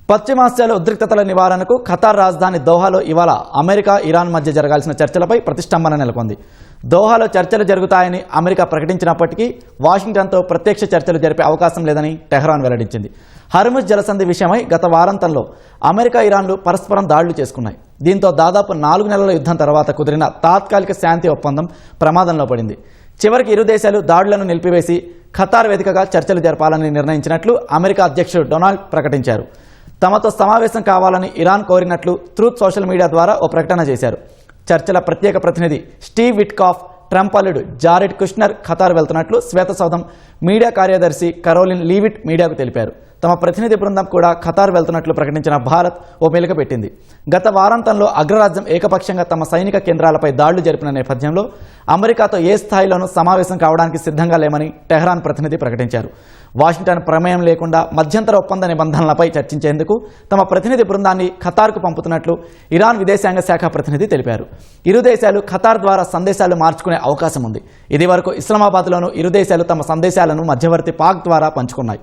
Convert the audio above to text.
పశ్చిమాసియాలో ఉద్రిక్తతల నివారణకు ఖతార్ రాజధాని దోహాలో ఇవాళ అమెరికా ఇరాన్ మధ్య జరగాల్సిన చర్చలపై ప్రతిష్టంభన నెలకొంది. దోహాలో చర్చలు జరుగుతాయని అమెరికా ప్రకటించినప్పటికీ వాషింగ్టన్తో ప్రత్యక్ష చర్చలు జరిపే అవకాశం లేదని టెహ్రాన్ వెల్లడించింది. హర్ముజ్ జలసంధి విషయమై గత వారాంతంలో అమెరికా ఇరాన్లు పరస్పరం దాడులు చేసుకున్నాయి. దీంతో దాదాపు 4 నెలల యుద్ధం తర్వాత కుదిరిన తాత్కాలిక శాంతి ఒప్పందం ప్రమాదంలో పడింది. చివరికి ఇరు దేశాలు దాడులను నిలిపివేసి ఖతార్ వేదికగా చర్చలు జరపాలని నిర్ణయించినట్లు అమెరికా అధ్యక్షుడు డొనాల్డ్ ప్రకటించారు. తమతో సమావేశం కావాలని ఇరాన్ కోరినట్లు ట్రూత్ సోషల్ మీడియా ద్వారా ఓ ప్రకటన చేశారు. చర్చల ప్రత్యేక ప్రతినిధి స్టీవ్ విట్కాఫ్ ట్రంప్ అల్లుడు జారెడ్ కుష్నర్ ఖతార్ వెళ్తున్నట్లు శ్వేతసౌధం మీడియా కార్యదర్శి కరోలిన్ లీవిట్ మీడియాకు తెలిపారు. తమ ప్రతినిధి బృందం కూడా ఖతార్ వెళ్తున్నట్లు ప్రకటించిన భారత్ ఓ మెలిక పెట్టింది. గత వారాంతంలో అగ్రరాజ్యం ఏకపక్షంగా తమ సైనిక కేంద్రాలపై దాడులు జరిపిన నేపథ్యంలో అమెరికాతో ఏ స్థాయిలోనూ సమావేశం కావడానికి సిద్ధంగా లేమని టెహ్రాన్ ప్రతినిధి ప్రకటించారు. వాషింగ్టన్ ప్రమేయం లేకుండా మధ్యంతర ఒప్పంద నిబంధనలపై చర్చించేందుకు తమ ప్రతినిధి బృందాన్ని ఖతార్కు పంపుతున్నట్లు ఇరాన్ విదేశాంగ శాఖ ప్రతినిధి తెలిపారు. ఇరు దేశాలు ఖతార్ ద్వారా సందేశాలు మార్చుకునే అవకాశం ఉంది. ఇది వరకు ఇస్లామాబాద్లోనూ ఇరు దేశాలు తమ సందేశాలను మధ్యవర్తి పాక్ ద్వారా పంచుకున్నాయి.